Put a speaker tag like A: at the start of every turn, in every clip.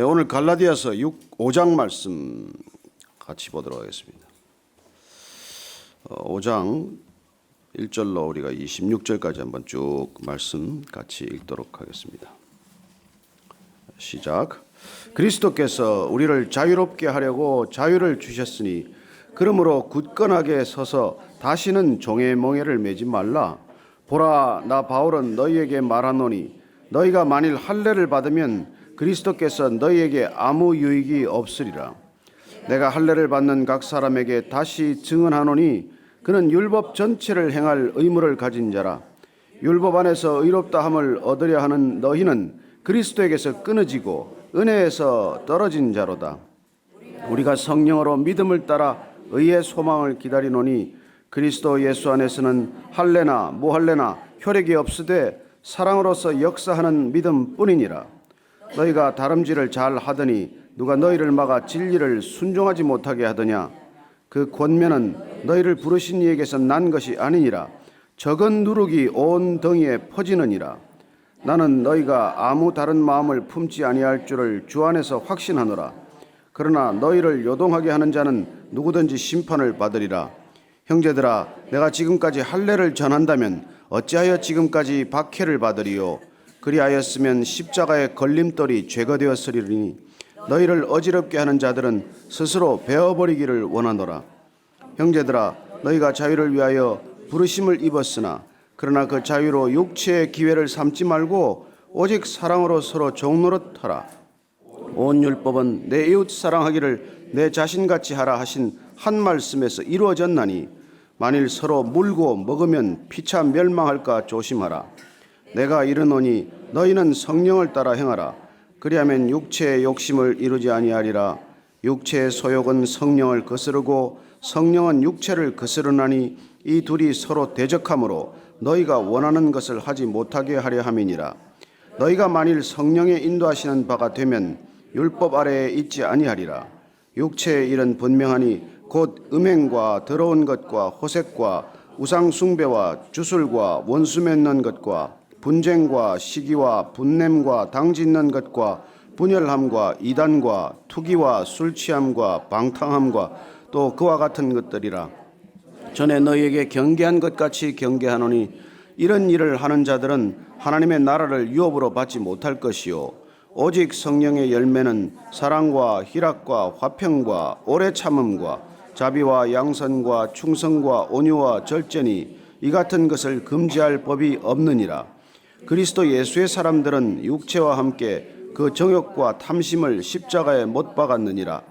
A: 오늘 갈라디아서 5장 말씀 같이 보도록 하겠습니다. 5장 1절로 우리가 26절까지 한번 쭉 말씀 같이 읽도록 하겠습니다. 시작. 그리스도께서 우리를 자유롭게 하려고 자유를 주셨으니 그러므로 굳건하게 서서 다시는 종의 멍에를 매지 말라. 보라, 나 바울은 너희에게 말하노니 너희가 만일 할례를 받으면 그리스도께서 너희에게 아무 유익이 없으리라. 내가 할례를 받는 각 사람에게 다시 증언하노니 그는 율법 전체를 행할 의무를 가진 자라. 율법 안에서 의롭다 함을 얻으려 하는 너희는 그리스도에게서 끊어지고 은혜에서 떨어진 자로다. 우리가 성령으로 믿음을 따라 의의 소망을 기다리노니 그리스도 예수 안에서는 할례나 무할례나 혈액이 없으되 사랑으로서 역사하는 믿음뿐이니라. 너희가 다름질을 잘 하더니 누가 너희를 막아 진리를 순종하지 못하게 하더냐. 그 권면은 너희를 부르신 이에게서 난 것이 아니니라. 적은 누룩이 온 덩이에 퍼지느니라. 나는 너희가 아무 다른 마음을 품지 아니할 줄을 주 안에서 확신하노라. 그러나 너희를 요동하게 하는 자는 누구든지 심판을 받으리라. 형제들아, 내가 지금까지 할례를 전한다면 어찌하여 지금까지 박해를 받으리요. 그리하였으면 십자가의 걸림돌이 죄가 되었으리니 너희를 어지럽게 하는 자들은 스스로 베어버리기를 원하노라. 형제들아, 너희가 자유를 위하여 부르심을 입었으나 그러나 그 자유로 육체의 기회를 삼지 말고 오직 사랑으로 서로 종노릇하라. 온 율법은 내 이웃 사랑하기를 내 자신같이 하라 하신 한 말씀에서 이루어졌나니 만일 서로 물고 먹으면 피차 멸망할까 조심하라. 내가 이르노니 너희는 성령을 따라 행하라. 그리하면 육체의 욕심을 이루지 아니하리라. 육체의 소욕은 성령을 거스르고 성령은 육체를 거스르나니 이 둘이 서로 대적하므로 너희가 원하는 것을 하지 못하게 하려 함이니라. 너희가 만일 성령의 인도하시는 바가 되면 율법 아래에 있지 아니하리라. 육체의 일은 분명하니 곧 음행과 더러운 것과 호색과 우상 숭배와 주술과 원수 맺는 것과 분쟁과 시기와 분냄과 당짓는 것과 분열함과 이단과 투기와 술취함과 방탕함과 또 그와 같은 것들이라. 전에 너희에게 경계한 것 같이 경계하노니 이런 일을 하는 자들은 하나님의 나라를 유업으로 받지 못할 것이요 오직 성령의 열매는 사랑과 희락과 화평과 오래 참음과 자비와 양선과 충성과 온유와 절제니 이 같은 것을 금지할 법이 없느니라. 그리스도 예수의 사람들은 육체와 함께 그 정욕과 탐심을 십자가에 못 박았느니라.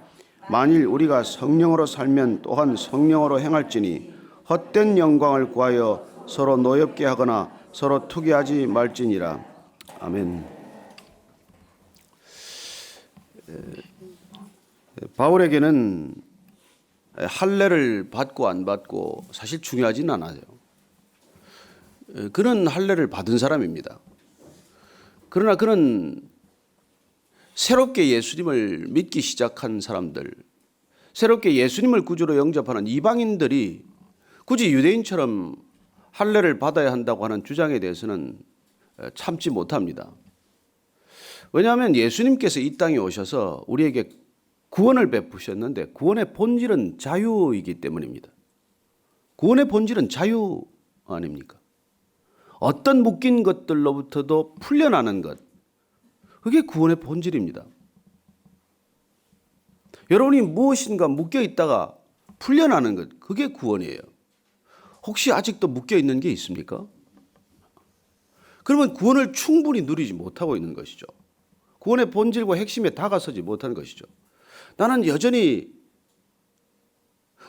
A: 만일 우리가 성령으로 살면 또한 성령으로 행할지니 헛된 영광을 구하여 서로 노엽게 하거나 서로 투기하지 말지니라. 아멘. 바울에게는 할례를 받고 안 받고 사실 중요하진 않아요. 그는 할례를 받은 사람입니다. 그러나 그는 새롭게 예수님을 믿기 시작한 사람들, 새롭게 예수님을 구주로 영접하는 이방인들이 굳이 유대인처럼 할례를 받아야 한다고 하는 주장에 대해서는 참지 못합니다. 왜냐하면 예수님께서 이 땅에 오셔서 우리에게 구원을 베푸셨는데 구원의 본질은 자유이기 때문입니다. 구원의 본질은 자유 아닙니까? 어떤 묶인 것들로부터도 풀려나는 것, 그게 구원의 본질입니다. 여러분이 무엇인가 묶여 있다가 풀려나는 것, 그게 구원이에요. 혹시 아직도 묶여 있는 게 있습니까? 그러면 구원을 충분히 누리지 못하고 있는 것이죠. 구원의 본질과 핵심에 다가서지 못하는 것이죠. 나는 여전히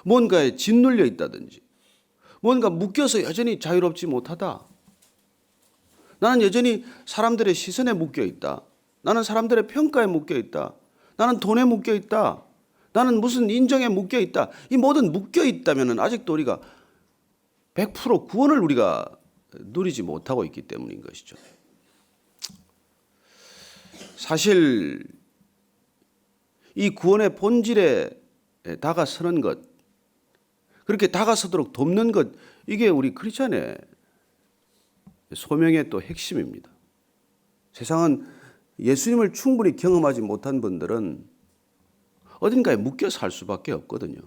A: 뭔가에 짓눌려 있다든지 뭔가 묶여서 여전히 자유롭지 못하다. 나는 여전히 사람들의 시선에 묶여 있다. 나는 사람들의 평가에 묶여 있다. 나는 돈에 묶여 있다. 나는 무슨 인정에 묶여 있다. 이 모든 묶여 있다면 아직도 우리가 100% 구원을 우리가 누리지 못하고 있기 때문인 것이죠. 사실 이 구원의 본질에 다가서는 것, 그렇게 다가서도록 돕는 것, 이게 우리 크리스찬의 소명의 또 핵심입니다. 세상은 예수님을 충분히 경험하지 못한 분들은 어딘가에 묶여 살 수밖에 없거든요.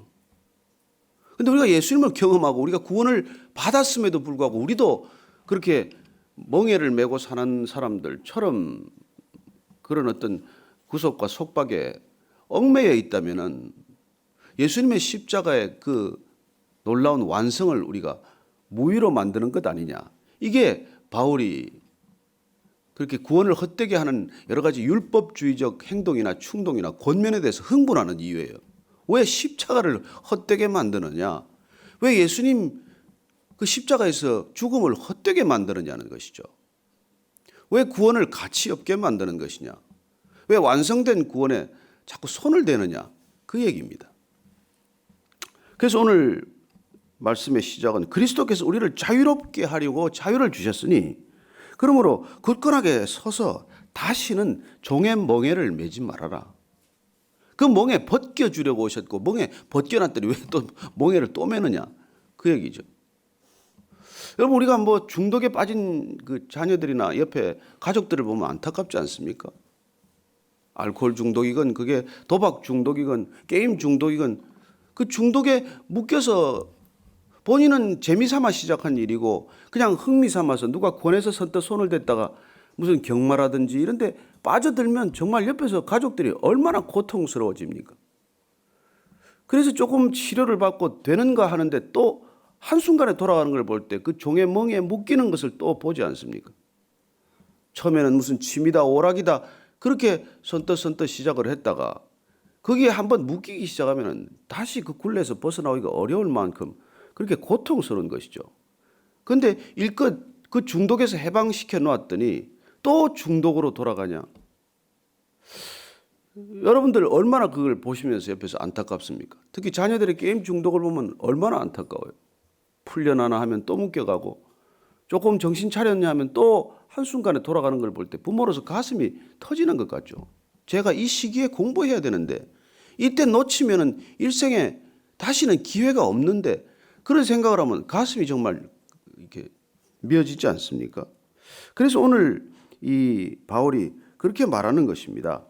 A: 근데 우리가 예수님을 경험하고 우리가 구원을 받았음에도 불구하고 우리도 그렇게 멍에를 메고 사는 사람들처럼 그런 어떤 구속과 속박에 얽매여 있다면은 예수님의 십자가의 그 놀라운 완성을 우리가 무위로 만드는 것 아니냐. 이게 바울이 그렇게 구원을 헛되게 하는 여러 가지 율법주의적 행동이나 충동이나 권면에 대해서 흥분하는 이유예요. 왜 십자가를 헛되게 만드느냐? 왜 예수님 그 십자가에서 죽음을 헛되게 만드느냐는 것이죠. 왜 구원을 가치 없게 만드는 것이냐? 왜 완성된 구원에 자꾸 손을 대느냐? 그 얘기입니다. 그래서 오늘 말씀의 시작은 그리스도께서 우리를 자유롭게 하려고 자유를 주셨으니 그러므로 굳건하게 서서 다시는 종의 멍에를 매지 말아라. 그 멍에 벗겨주려고 오셨고 멍에 벗겨놨더니 왜 또 멍에를 또 매느냐 그 얘기죠. 여러분 우리가 뭐 중독에 빠진 그 자녀들이나 옆에 가족들을 보면 안타깝지 않습니까? 알코올 중독이건 그게 도박 중독이건 게임 중독이건 그 중독에 묶여서 본인은 재미삼아 시작한 일이고 그냥 흥미삼아서 누가 권해서 선뜻 손을 댔다가 무슨 경마라든지 이런 데 빠져들면 정말 옆에서 가족들이 얼마나 고통스러워집니까? 그래서 조금 치료를 받고 되는가 하는데 또 한순간에 돌아가는 걸 볼 때 그 종의 멍에 묶이는 것을 또 보지 않습니까? 처음에는 무슨 취미다 오락이다 그렇게 선뜻 시작을 했다가 거기에 한번 묶이기 시작하면 다시 그 굴레에서 벗어나기가 어려울 만큼 그렇게 고통스러운 것이죠. 그런데 일껏 그 중독에서 해방시켜 놓았더니 또 중독으로 돌아가냐. 여러분들 얼마나 그걸 보시면서 옆에서 안타깝습니까? 특히 자녀들의 게임 중독을 보면 얼마나 안타까워요. 풀려나나 하면 또 묶여가고 조금 정신 차렸냐 하면 또 한순간에 돌아가는 걸 볼 때 부모로서 가슴이 터지는 것 같죠. 제가 이 시기에 공부해야 되는데 이때 놓치면은 일생에 다시는 기회가 없는데 그런 생각을 하면 가슴이 정말 이렇게 미어지지 않습니까? 그래서 오늘 이 바울이 그렇게 말하는 것입니다.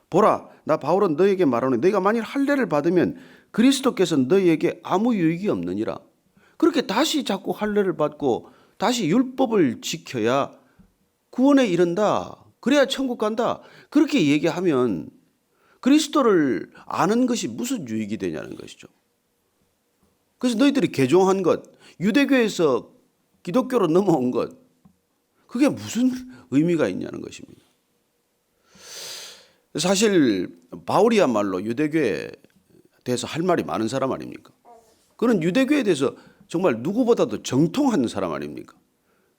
A: 보라, 나 바울은 너에게 말하노니 너희가 만일 할례를 받으면 그리스도께서 너희에게 아무 유익이 없느니라. 그렇게 다시 자꾸 할례를 받고 다시 율법을 지켜야 구원에 이른다. 그래야 천국 간다. 그렇게 얘기하면 그리스도를 아는 것이 무슨 유익이 되냐는 것이죠. 그래서 너희들이 개종한 것, 유대교에서 기독교로 넘어온 것, 그게 무슨 의미가 있냐는 것입니다. 사실 바울이야말로 유대교에 대해서 할 말이 많은 사람 아닙니까? 그는 유대교에 대해서 정말 누구보다도 정통한 사람 아닙니까?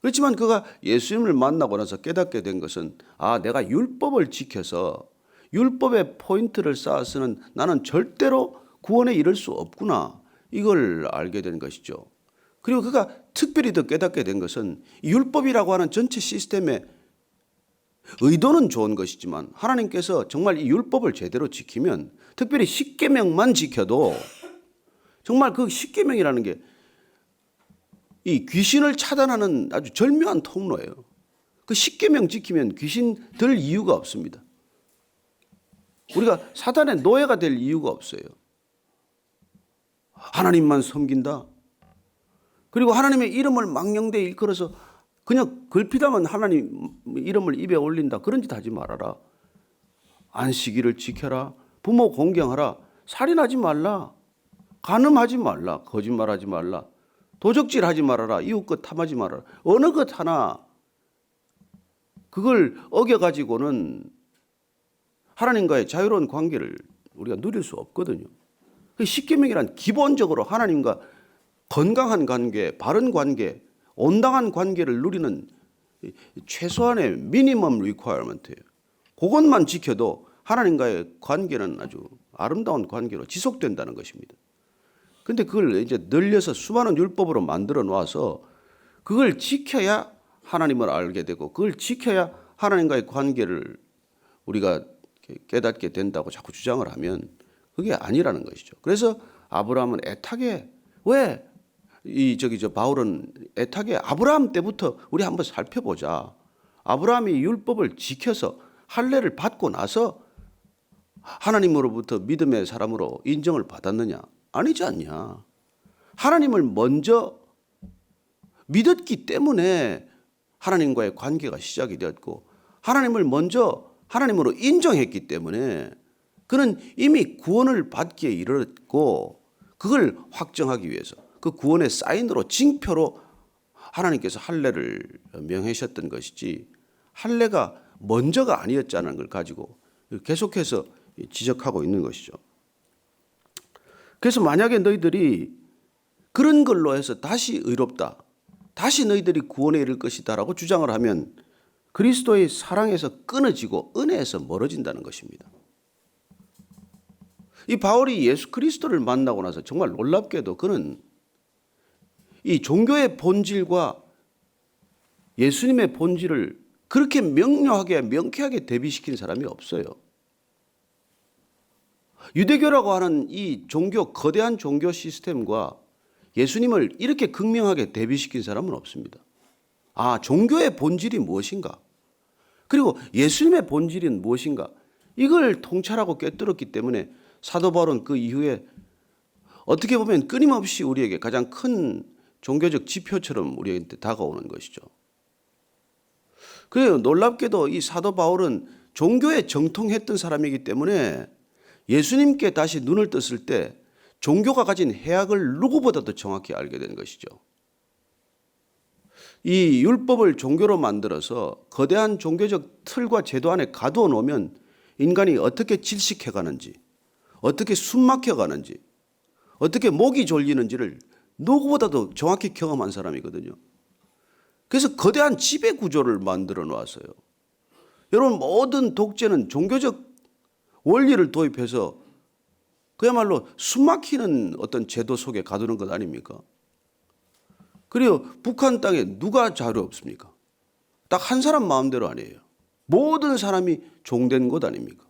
A: 그렇지만 그가 예수님을 만나고 나서 깨닫게 된 것은 내가 율법을 지켜서 율법의 포인트를 쌓아서는 나는 절대로 구원에 이를 수 없구나. 이걸 알게 된 것이죠. 그리고 그가 특별히 더 깨닫게 된 것은 율법이라고 하는 전체 시스템의 의도는 좋은 것이지만 하나님께서 정말 이 율법을 제대로 지키면 특별히 십계명만 지켜도 정말 그 십계명이라는 게 이 귀신을 차단하는 아주 절묘한 통로예요. 그 십계명 지키면 귀신 들 이유가 없습니다. 우리가 사단의 노예가 될 이유가 없어요. 하나님만 섬긴다. 그리고 하나님의 이름을 망령되이 일컬어서 그냥 걸핏하면 하나님 이름을 입에 올린다. 그런 짓 하지 말아라. 안식일을 지켜라. 부모 공경하라. 살인하지 말라. 간음하지 말라. 거짓말하지 말라. 도적질하지 말아라. 이웃 것 탐하지 말아라. 어느 것 하나 그걸 어겨가지고는 하나님과의 자유로운 관계를 우리가 누릴 수 없거든요. 십계명이란 기본적으로 하나님과 건강한 관계, 바른 관계, 온당한 관계를 누리는 최소한의 미니멈 리퀘어먼트예요. 그것만 지켜도 하나님과의 관계는 아주 아름다운 관계로 지속된다는 것입니다. 그런데 그걸 이제 늘려서 수많은 율법으로 만들어 놓아서 그걸 지켜야 하나님을 알게 되고 그걸 지켜야 하나님과의 관계를 우리가 깨닫게 된다고 자꾸 주장을 하면 그게 아니라는 것이죠. 그래서 아브라함은 애타게 왜 바울은 애타게 아브라함 때부터 우리 한번 살펴보자. 아브라함이 율법을 지켜서 할례를 받고 나서 하나님으로부터 믿음의 사람으로 인정을 받았느냐? 아니지 않냐? 하나님을 먼저 믿었기 때문에 하나님과의 관계가 시작이 되었고, 하나님을 먼저 하나님으로 인정했기 때문에 그는 이미 구원을 받기에 이르렀고, 그걸 확정하기 위해서 그 구원의 사인으로, 징표로 하나님께서 할례를 명하셨던 것이지, 할례가 먼저가 아니었다는 걸 가지고 계속해서 지적하고 있는 것이죠. 그래서 만약에 너희들이 그런 걸로 해서 다시 의롭다, 다시 너희들이 구원에 이를 것이다라고 주장을 하면 그리스도의 사랑에서 끊어지고 은혜에서 멀어진다는 것입니다. 이 바울이 예수 그리스도를 만나고 나서 정말 놀랍게도 그는 이 종교의 본질과 예수님의 본질을 그렇게 명료하게 명쾌하게 대비시킨 사람이 없어요. 유대교라고 하는 이 종교, 거대한 종교 시스템과 예수님을 이렇게 극명하게 대비시킨 사람은 없습니다. 아, 종교의 본질이 무엇인가? 그리고 예수님의 본질은 무엇인가? 이걸 통찰하고 꿰뚫었기 때문에 사도 바울은 그 이후에 어떻게 보면 끊임없이 우리에게 가장 큰 종교적 지표처럼 우리한테 다가오는 것이죠. 그래요. 놀랍게도 이 사도 바울은 종교에 정통했던 사람이기 때문에 예수님께 다시 눈을 떴을 때 종교가 가진 해악을 누구보다도 정확히 알게 된 것이죠. 이 율법을 종교로 만들어서 거대한 종교적 틀과 제도 안에 가두어 놓으면 인간이 어떻게 질식해 가는지, 어떻게 숨막혀 가는지, 어떻게 목이 졸리는지를 누구보다도 정확히 경험한 사람이거든요. 그래서 거대한 지배 구조를 만들어 놓았어요. 여러분, 모든 독재는 종교적 원리를 도입해서 그야말로 숨막히는 어떤 제도 속에 가두는 것 아닙니까? 그리고 북한 땅에 누가 자유 없습니까? 딱 한 사람 마음대로 아니에요. 모든 사람이 종된 곳 아닙니까?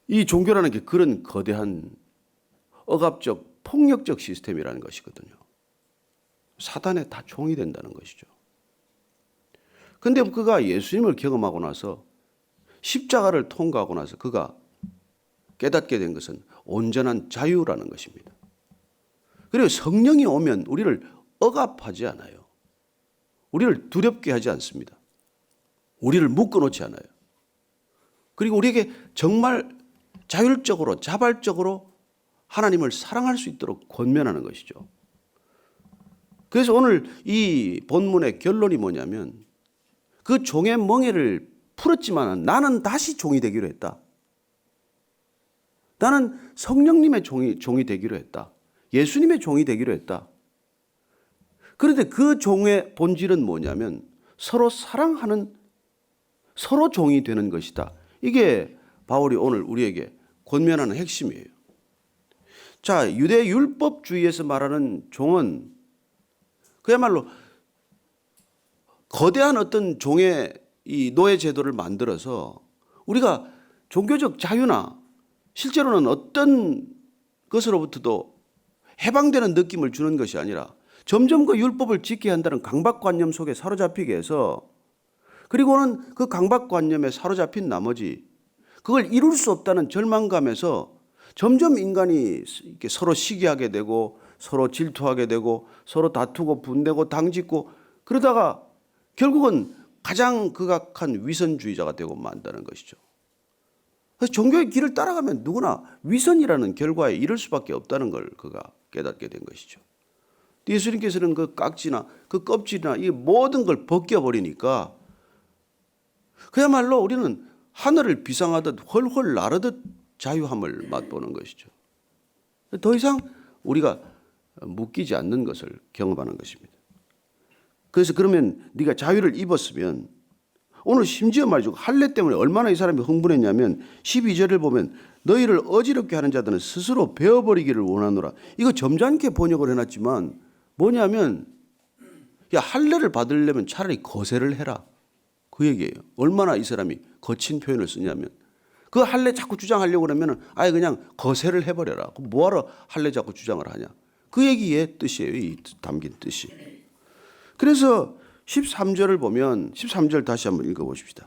A: 이 종교라는 게 그런 거대한 억압적 폭력적 시스템이라는 것이거든요. 사단에 다 종이 된다는 것이죠. 그런데 그가 예수님을 경험하고 나서 십자가를 통과하고 나서 그가 깨닫게 된 것은 온전한 자유라는 것입니다. 그리고 성령이 오면 우리를 억압하지 않아요. 우리를 두렵게 하지 않습니다. 우리를 묶어놓지 않아요. 그리고 우리에게 정말 자율적으로 자발적으로 하나님을 사랑할 수 있도록 권면하는 것이죠. 그래서 오늘 이 본문의 결론이 뭐냐면 그 종의 멍에를 풀었지만 나는 다시 종이 되기로 했다. 나는 성령님의 종이 되기로 했다. 예수님의 종이 되기로 했다. 그런데 그 종의 본질은 뭐냐면 서로 사랑하는, 서로 종이 되는 것이다. 이게 바울이 오늘 우리에게 권면하는 핵심이에요. 자, 유대 율법주의에서 말하는 종은 그야말로 거대한 어떤 종의 이 노예 제도를 만들어서 우리가 종교적 자유나 실제로는 어떤 것으로부터도 해방되는 느낌을 주는 것이 아니라 점점 그 율법을 지켜야 한다는 강박관념 속에 사로잡히게 해서, 그리고는 그 강박관념에 사로잡힌 나머지 그걸 이룰 수 없다는 절망감에서 점점 인간이 이렇게 서로 시기하게 되고 서로 질투하게 되고 서로 다투고 분내고 당짓고 그러다가 결국은 가장 극악한 위선주의자가 되고 만다는 것이죠. 그래서 종교의 길을 따라가면 누구나 위선이라는 결과에 이를 수밖에 없다는 걸 그가 깨닫게 된 것이죠. 예수님께서는 그 깍지나 그 껍질이나 이 모든 걸 벗겨버리니까 그야말로 우리는 하늘을 비상하듯 훨훨 나르듯 자유함을 맛보는 것이죠. 더 이상 우리가 묶이지 않는 것을 경험하는 것입니다. 그래서 그러면 네가 자유를 입었으면, 오늘 심지어 말이죠, 할례 때문에 얼마나 이 사람이 흥분했냐면 12절을 보면 너희를 어지럽게 하는 자들은 스스로 베어버리기를 원하노라. 이거 점잖게 번역을 해놨지만 뭐냐면, 야, 할례를 받으려면 차라리 거세를 해라, 그 얘기예요. 얼마나 이 사람이 거친 표현을 쓰냐면 그 할례 자꾸 주장하려고 그러면 아예 그냥 거세를 해버려라. 그럼 뭐하러 할례 자꾸 주장을 하냐, 그 얘기의 뜻이에요. 이 담긴 뜻이. 그래서 13절을 보면 13절 다시 한번 읽어보십시다.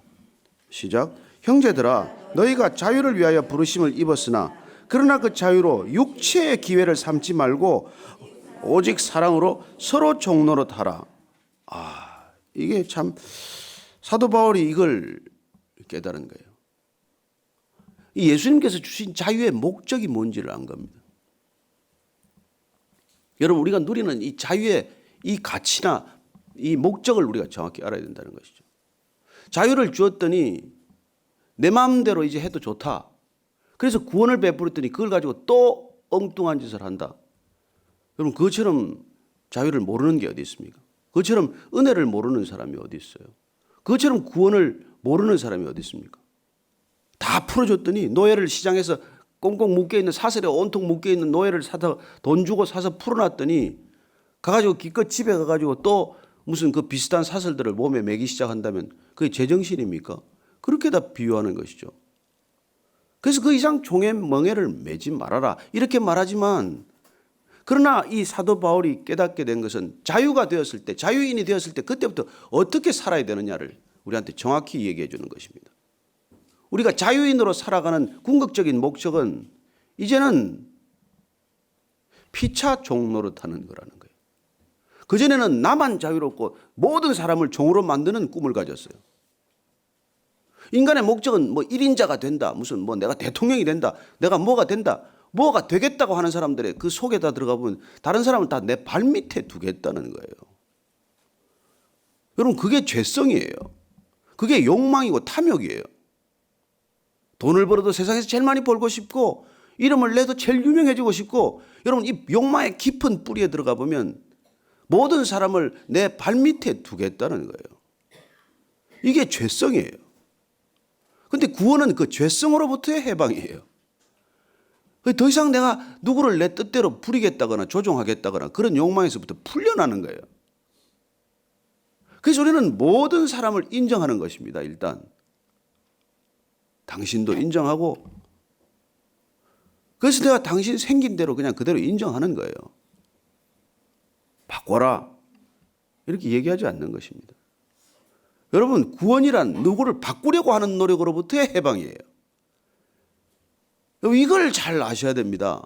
A: 시작. 형제들아 너희가 자유를 위하여 부르심을 입었으나 그러나 그 자유로 육체의 기회를 삼지 말고 오직 사랑으로 서로 종노릇하라. 이게 참 사도 바울이 이걸 깨달은 거예요. 이 예수님께서 주신 자유의 목적이 뭔지를 안 겁니다. 여러분 우리가 누리는 이 자유의 이 가치나 이 목적을 우리가 정확히 알아야 된다는 것이죠. 자유를 주었더니 내 마음대로 이제 해도 좋다. 그래서 구원을 베풀었더니 그걸 가지고 또 엉뚱한 짓을 한다. 여러분 그것처럼 자유를 모르는 게 어디 있습니까? 그것처럼 은혜를 모르는 사람이 어디 있어요? 그것처럼 구원을 모르는 사람이 어디 있습니까? 다 풀어줬더니 노예를 시장에서 꽁꽁 묶여있는 사슬에 온통 묶여있는 노예를 사서 돈 주고 사서 풀어놨더니 가가지고 기껏 집에 가가지고 또 무슨 그 비슷한 사슬들을 몸에 매기 시작한다면 그게 제정신입니까? 그렇게 다 비유하는 것이죠. 그래서 그 이상 종의 멍에를 매지 말아라 이렇게 말하지만 그러나 이 사도 바울이 깨닫게 된 것은 자유가 되었을 때 자유인이 되었을 때 그때부터 어떻게 살아야 되느냐를 우리한테 정확히 얘기해 주는 것입니다. 우리가 자유인으로 살아가는 궁극적인 목적은 이제는 피차 종노릇하는 거라는 거예요. 그전에는 나만 자유롭고 모든 사람을 종으로 만드는 꿈을 가졌어요. 인간의 목적은 뭐 1인자가 된다. 무슨 뭐 내가 대통령이 된다. 내가 뭐가 된다. 뭐가 되겠다고 하는 사람들의 그 속에다 들어가 보면 다른 사람을 다 내 발밑에 두겠다는 거예요. 여러분 그게 죄성이에요. 그게 욕망이고 탐욕이에요. 돈을 벌어도 세상에서 제일 많이 벌고 싶고 이름을 내도 제일 유명해지고 싶고 여러분 이 욕망의 깊은 뿌리에 들어가 보면 모든 사람을 내 발밑에 두겠다는 거예요. 이게 죄성이에요. 그런데 구원은 그 죄성으로부터의 해방이에요. 더 이상 내가 누구를 내 뜻대로 부리겠다거나 조종하겠다거나 그런 욕망에서부터 풀려나는 거예요. 그래서 우리는 모든 사람을 인정하는 것입니다. 일단 당신도 인정하고 그래서 내가 당신 생긴 대로 그냥 그대로 인정하는 거예요. 바꿔라 이렇게 얘기하지 않는 것입니다. 여러분 구원이란 누구를 바꾸려고 하는 노력으로부터의 해방이에요. 이걸 잘 아셔야 됩니다.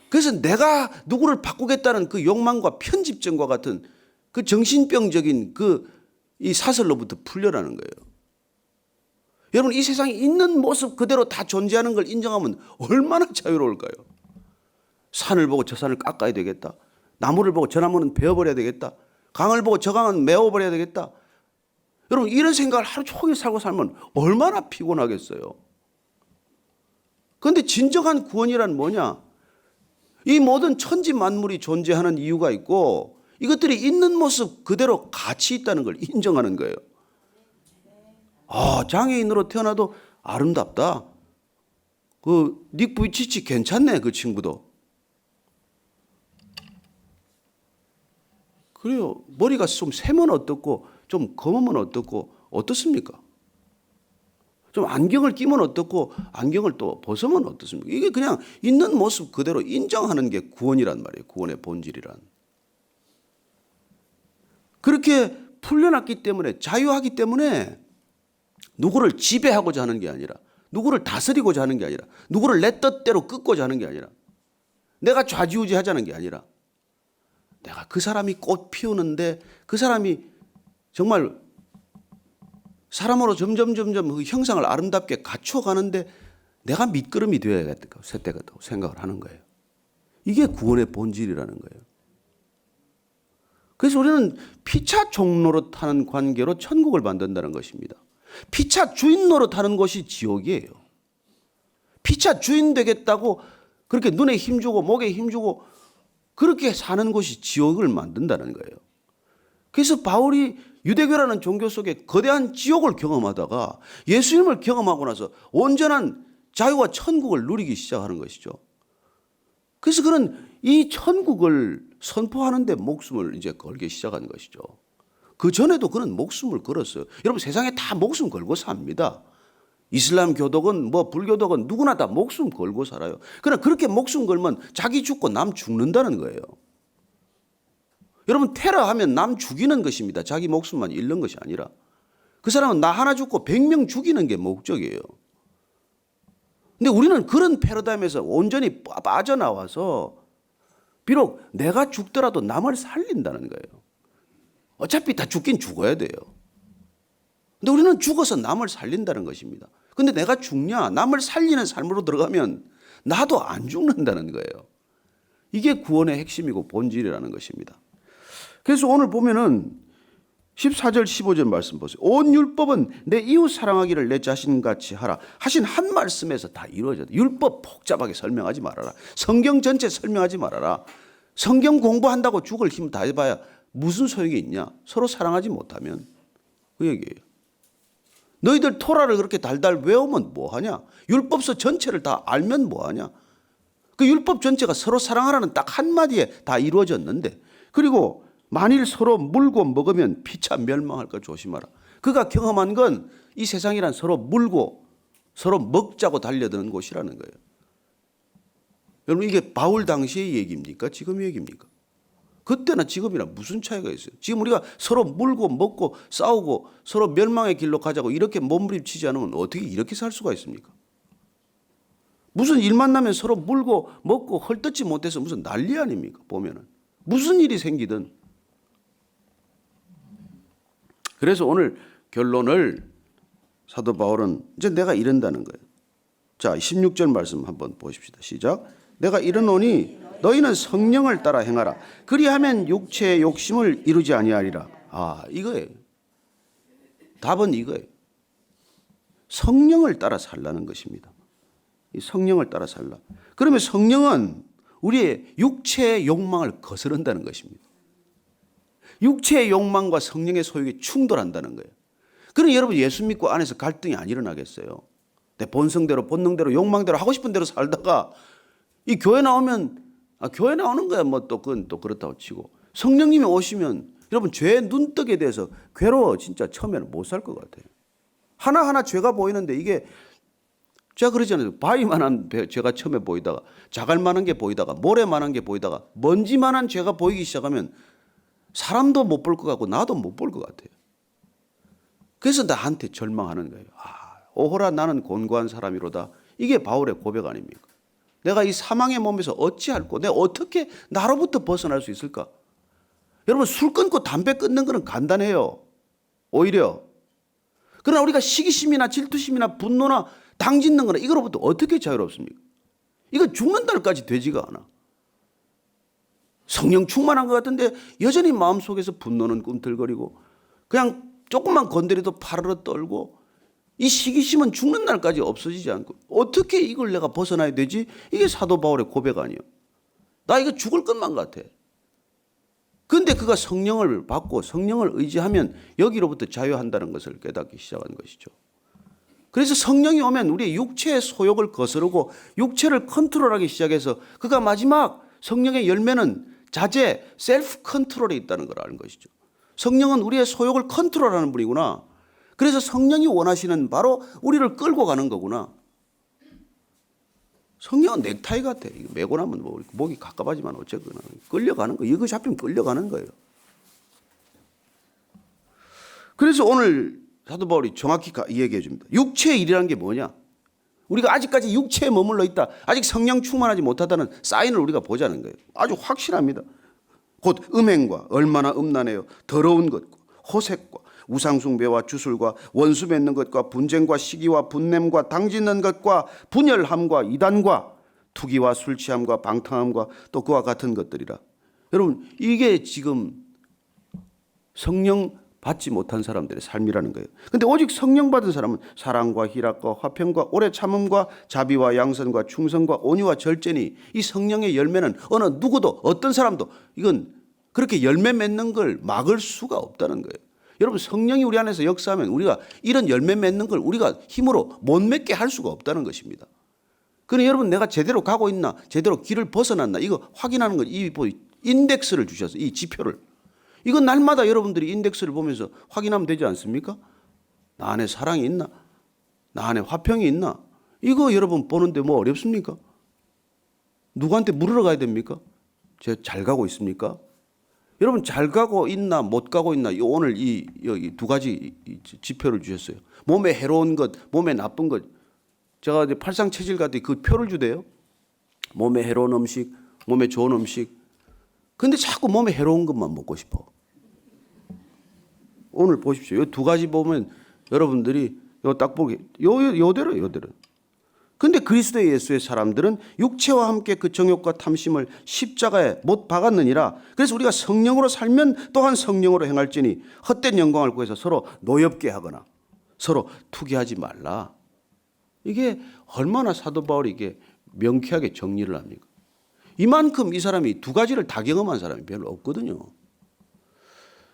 A: 그래서 내가 누구를 바꾸겠다는 그 욕망과 편집증과 같은 그 정신병적인 이 사슬로부터 풀려나는 거예요. 여러분 이 세상에 있는 모습 그대로 다 존재하는 걸 인정하면 얼마나 자유로울까요? 산을 보고 저 산을 깎아야 되겠다. 나무를 보고 저 나무는 베어버려야 되겠다. 강을 보고 저 강은 메워버려야 되겠다. 여러분 이런 생각을 하루 종일 살면 얼마나 피곤하겠어요. 그런데 진정한 구원이란 뭐냐? 이 모든 천지 만물이 존재하는 이유가 있고 이것들이 있는 모습 그대로 가치 있다는 걸 인정하는 거예요. 장애인으로 태어나도 아름답다. 닉 부이치치 괜찮네 그 친구도. 그래요. 머리가 좀 세면 어떻고 좀 검으면 어떻고 어떻습니까? 좀 안경을 끼면 어떻고 안경을 또 벗으면 어떻습니까? 이게 그냥 있는 모습 그대로 인정하는 게 구원이란 말이에요. 구원의 본질이란. 그렇게 풀려났기 때문에 자유하기 때문에 누구를 지배하고자 하는 게 아니라 누구를 다스리고자 하는 게 아니라 누구를 내 뜻대로 끄고자 하는 게 아니라 내가 좌지우지하자는 게 아니라 내가 그 사람이 꽃 피우는데 그 사람이 정말 사람으로 점점 그 형상을 아름답게 갖춰가는데 내가 밑거름이 되어야겠다고 생각을 하는 거예요. 이게 구원의 본질이라는 거예요. 그래서 우리는 피차 종 노릇하는 관계로 천국을 만든다는 것입니다. 피차 주인 노릇하는 것이 지옥이에요. 피차 주인 되겠다고 그렇게 눈에 힘주고 목에 힘주고 그렇게 사는 것이 지옥을 만든다는 거예요. 그래서 바울이 유대교라는 종교 속에 거대한 지옥을 경험하다가 예수님을 경험하고 나서 온전한 자유와 천국을 누리기 시작하는 것이죠. 그래서 그는 이 천국을 선포하는 데 목숨을 이제 걸기 시작한 것이죠. 그 전에도 그는 목숨을 걸었어요. 여러분 세상에 다 목숨 걸고 삽니다. 이슬람 교독은 뭐 불교독은 누구나 다 목숨 걸고 살아요. 그러나 그렇게 목숨 걸면 자기 죽고 남 죽는다는 거예요.
B: 여러분 테러하면 남 죽이는 것입니다. 자기 목숨만 잃는 것이 아니라. 그 사람은 나 하나 죽고 100명 죽이는 게 목적이에요. 근데 우리는 그런 패러다임에서 온전히 빠져나와서 비록 내가 죽더라도 남을 살린다는 거예요. 어차피 다 죽긴 죽어야 돼요. 근데 우리는 죽어서 남을 살린다는 것입니다. 근데 내가 죽냐? 남을 살리는 삶으로 들어가면 나도 안 죽는다는 거예요. 이게 구원의 핵심이고 본질이라는 것입니다. 그래서 오늘 보면은 14절 15절 말씀 보세요. 온 율법은 내 이웃 사랑하기를 내 자신같이 하라 하신 한 말씀에서 다 이루어져요. 율법 복잡하게 설명하지 말아라. 성경 전체 설명하지 말아라. 성경 공부한다고 죽을 힘 다 해봐야 무슨 소용이 있냐? 서로 사랑하지 못하면 그 얘기예요. 너희들 토라를 그렇게 달달 외우면 뭐하냐? 율법서 전체를 다 알면 뭐하냐? 그 율법 전체가 서로 사랑하라는 딱 한마디에 다 이루어졌는데, 그리고 만일 서로 물고 먹으면 피차 멸망할까 조심하라. 그가 경험한 건 이 세상이란 서로 물고 서로 먹자고 달려드는 곳이라는 거예요. 여러분 이게 바울 당시의 얘기입니까? 지금의 얘기입니까? 그때나 지금이나 무슨 차이가 있어요? 지금 우리가 서로 물고 먹고 싸우고 서로 멸망의 길로 가자고 이렇게 몸부림치지 않으면 어떻게 이렇게 살 수가 있습니까? 무슨 일만 나면 서로 물고 먹고 헐뜯지 못해서 무슨 난리 아닙니까? 보면은 무슨 일이 생기든. 그래서 오늘 결론을 사도 바울은 이제 내가 이른다는 거예요. 자, 16절 말씀 한번 보십시다. 시작. 내가 이르노니 너희는 성령을 따라 행하라. 그리하면 육체의 욕심을 이루지 아니하리라. 아, 이거예요. 답은 이거예요. 성령을 따라 살라는 것입니다. 이 성령을 따라 살라. 그러면 성령은 우리의 육체의 욕망을 거스른다는 것입니다. 육체의 욕망과 성령의 소욕이 충돌한다는 거예요. 그러니 여러분 예수 믿고 안에서 갈등이 안 일어나겠어요? 내 본성대로 본능대로 욕망대로 하고 싶은 대로 살다가 이 교회 나오면 교회 나오는 거야 뭐 또 그건 또 그렇다고 치고 성령님이 오시면 여러분 죄의 눈떡에 대해서 괴로워 진짜 처음에는 못 살 것 같아요. 하나하나 죄가 보이는데 이게 제가 그러잖아요. 바위만한 죄가 처음에 보이다가 자갈만한 게 보이다가 모래만한 게 보이다가 먼지만한 죄가 보이기 시작하면 사람도 못 볼 것 같고 나도 못 볼 것 같아요. 그래서 나한테 절망하는 거예요. 오호라 나는 곤고한 사람이로다. 이게 바울의 고백 아닙니까? 내가 이 사망의 몸에서 어찌할꼬? 내가 어떻게 나로부터 벗어날 수 있을까? 여러분 술 끊고 담배 끊는 거는 간단해요. 오히려. 그러나 우리가 시기심이나 질투심이나 분노나 당짓는 거나 이거로부터 어떻게 자유롭습니까? 이거 죽는 날까지 되지가 않아. 성령 충만한 것 같은데 여전히 마음속에서 분노는 꿈틀거리고 그냥 조금만 건드려도 파르르 떨고 이 시기심은 죽는 날까지 없어지지 않고 어떻게 이걸 내가 벗어나야 되지? 이게 사도 바울의 고백 아니에요. 나 이거 죽을 것만 같아. 그런데 그가 성령을 받고 성령을 의지하면 여기로부터 자유한다는 것을 깨닫기 시작한 것이죠. 그래서 성령이 오면 우리의 육체의 소욕을 거스르고 육체를 컨트롤하기 시작해서 그가 마지막 성령의 열매는 자제, 셀프 컨트롤에 있다는 걸 아는 것이죠. 성령은 우리의 소욕을 컨트롤하는 분이구나. 그래서 성령이 원하시는 바로 우리를 끌고 가는 거구나. 성령은 넥타이 같아. 이거 메고 나면 뭐 목이 갑갑하지만 어쨌거나 끌려가는 거. 이거 잡히면 끌려가는 거예요. 그래서 오늘 사도 바울이 정확히 이야기해 줍니다. 육체의 일이라는 게 뭐냐? 우리가 아직까지 육체에 머물러 있다. 아직 성령 충만하지 못하다는 사인을 우리가 보자는 거예요. 아주 확실합니다. 곧 음행과 얼마나 음란해요. 더러운 것과 호색과 우상숭배와 주술과 원수 맺는 것과 분쟁과 시기와 분냄과 당짓는 것과 분열함과 이단과 투기와 술취함과 방탕함과 또 그와 같은 것들이라. 여러분 이게 지금 성령 받지 못한 사람들의 삶이라는 거예요. 그런데 오직 성령 받은 사람은 사랑과 희락과 화평과 오래 참음과 자비와 양선과 충성과 온유와 절제니 이 성령의 열매는 어느 누구도 어떤 사람도 이건 그렇게 열매 맺는 걸 막을 수가 없다는 거예요. 여러분 성령이 우리 안에서 역사하면 우리가 이런 열매 맺는 걸 우리가 힘으로 못 맺게 할 수가 없다는 것입니다. 그러니 여러분 내가 제대로 가고 있나 제대로 길을 벗어났나 이거 확인하는 것 이 인덱스를 주셔서 이 지표를 이건 날마다 여러분들이 인덱스를 보면서 확인하면 되지 않습니까? 나 안에 사랑이 있나? 나 안에 화평이 있나? 이거 여러분 보는데 뭐 어렵습니까? 누구한테 물으러 가야 됩니까? 제가 잘 가고 있습니까? 여러분 잘 가고 있나 못 가고 있나 오늘 이 두 가지 지표를 주셨어요. 몸에 해로운 것, 몸에 나쁜 것. 제가 이제 팔상체질 같은 그 표를 주대요. 몸에 해로운 음식, 몸에 좋은 음식. 근데 자꾸 몸에 해로운 것만 먹고 싶어. 오늘 보십시오. 이 두 가지 보면 여러분들이 요 딱 보기 요대로. 근데 그리스도 예수의 사람들은 육체와 함께 그 정욕과 탐심을 십자가에 못 박았느니라. 그래서 우리가 성령으로 살면 또한 성령으로 행할지니 헛된 영광을 구해서 서로 노엽게 하거나 서로 투기하지 말라. 이게 얼마나 사도 바울이 이게 명쾌하게 정리를 합니까? 이만큼 이 사람이 두 가지를 다 경험한 사람이 별로 없거든요.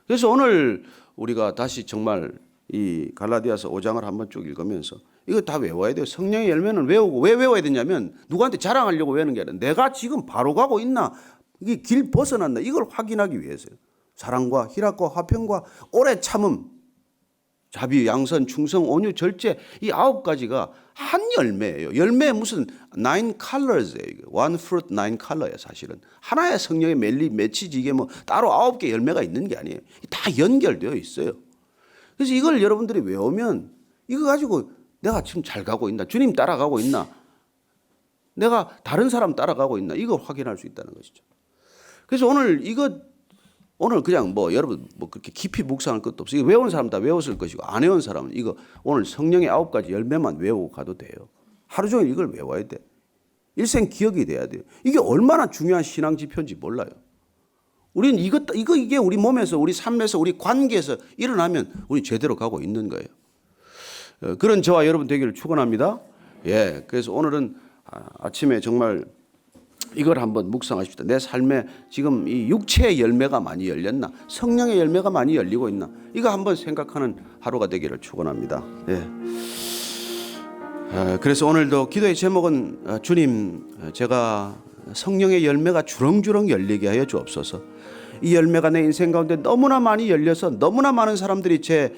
B: 그래서 오늘 우리가 다시 정말 이 갈라디아서 5장을 한번 쭉 읽으면서 이거 다 외워야 돼요. 성령의 열매는 외우고 왜 외워야 되냐면 누구한테 자랑하려고 외우는 게 아니라 내가 지금 바로 가고 있나 이게 길 벗어났나 이걸 확인하기 위해서요. 사랑과 희락과 화평과 오래 참음, 자비, 양선, 충성, 온유, 절제 이 9가지가 한 열매예요. 열매 무슨 9 colors예요. One fruit, 9 color예요. 사실은 하나의 성령의 맺히지 이게 뭐 따로 9개 열매가 있는 게 아니에요. 다 연결되어 있어요. 그래서 이걸 여러분들이 외우면 이거 가지고 내가 지금 잘 가고 있나? 주님 따라가고 있나? 내가 다른 사람 따라가고 있나? 이걸 확인할 수 있다는 것이죠. 그래서 오늘 그냥 뭐 여러분 뭐 그렇게 깊이 묵상할 것도 없어요. 이거 외운 사람 다 외웠을 것이고 안 외운 사람은 이거 오늘 성령의 9가지 열매만 외우고 가도 돼요. 하루 종일 이걸 외워야 돼. 일생 기억이 돼야 돼요. 이게 얼마나 중요한 신앙 지표인지 몰라요. 우리는 이게 우리 몸에서, 우리 삶에서, 우리 관계에서 일어나면 우리 제대로 가고 있는 거예요. 그런 저와 여러분 되기를 축원합니다. 예, 그래서 오늘은 아침에 정말 이걸 한번 묵상하십시다. 내 삶에 지금 이 육체의 열매가 많이 열렸나, 성령의 열매가 많이 열리고 있나, 이거 한번 생각하는 하루가 되기를 축원합니다. 예. 그래서 오늘도 기도의 제목은 주님, 제가 성령의 열매가 주렁주렁 열리게 하여 주옵소서. 이 열매가 내 인생 가운데 너무나 많이 열려서 너무나 많은 사람들이 제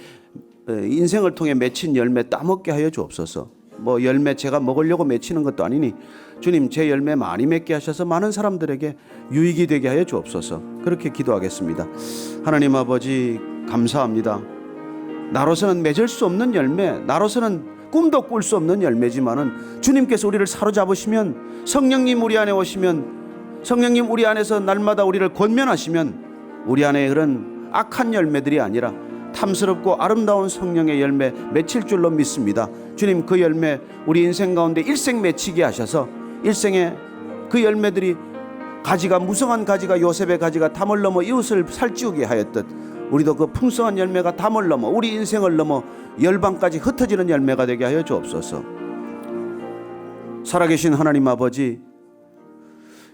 B: 인생을 통해 맺힌 열매 따먹게 하여 주옵소서. 뭐 열매 제가 먹으려고 맺히는 것도 아니니 주님 제 열매 많이 맺게 하셔서 많은 사람들에게 유익이 되게 하여 주옵소서. 그렇게 기도하겠습니다. 하나님 아버지 감사합니다. 나로서는 맺을 수 없는 열매, 나로서는 꿈도 꿀 수 없는 열매지만은 주님께서 우리를 사로잡으시면, 성령님 우리 안에 오시면, 성령님 우리 안에서 날마다 우리를 권면하시면 우리 안에 그런 악한 열매들이 아니라 탐스럽고 아름다운 성령의 열매 맺힐 줄로 믿습니다. 주님 그 열매 우리 인생 가운데 일생 맺히게 하셔서 일생에 그 열매들이 가지가 무성한 가지가 요셉의 가지가 담을 넘어 이웃을 살찌우게 하였듯 우리도 그 풍성한 열매가 담을 넘어 우리 인생을 넘어 열방까지 흩어지는 열매가 되게 하여 주옵소서. 살아계신 하나님 아버지,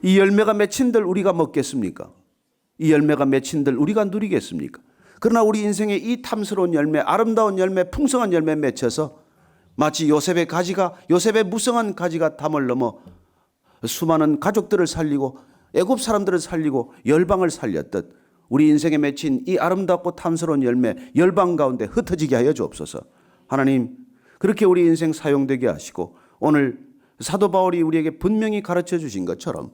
B: 이 열매가 맺힌들 우리가 먹겠습니까? 이 열매가 맺힌들 우리가 누리겠습니까? 그러나 우리 인생에 이 탐스러운 열매, 아름다운 열매, 풍성한 열매 맺혀서 마치 요셉의 무성한 가지가 담을 넘어 수많은 가족들을 살리고 애굽 사람들을 살리고 열방을 살렸듯 우리 인생에 맺힌 이 아름답고 탐스러운 열매 열방 가운데 흩어지게 하여 주옵소서. 하나님, 그렇게 우리 인생 사용되게 하시고 오늘 사도 바울이 우리에게 분명히 가르쳐 주신 것처럼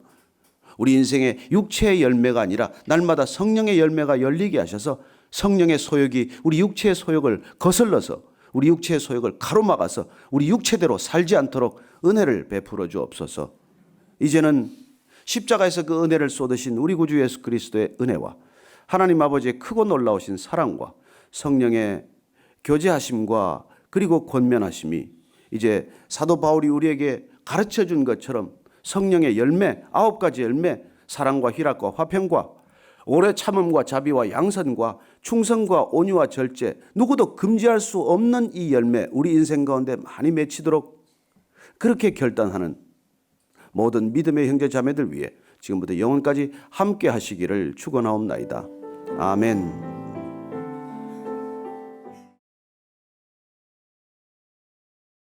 B: 우리 인생의 육체의 열매가 아니라 날마다 성령의 열매가 열리게 하셔서 성령의 소욕이 우리 육체의 소욕을 거슬러서 우리 육체의 소욕을 가로막아서 우리 육체대로 살지 않도록 은혜를 베풀어 주옵소서. 이제는 십자가에서 그 은혜를 쏟으신 우리 구주 예수 그리스도의 은혜와 하나님 아버지의 크고 놀라우신 사랑과 성령의 교제하심과 그리고 권면하심이 이제 사도 바울이 우리에게 가르쳐 준 것처럼 성령의 열매, 9가지 열매, 사랑과 희락과 화평과 오래 참음과 자비와 양선과 충성과 온유와 절제, 누구도 금지할 수 없는 이 열매 우리 인생 가운데 많이 맺히도록 그렇게 결단하는 모든 믿음의 형제 자매들 위해 지금부터 영원까지 함께 하시기를 축원하옵나이다. 아멘.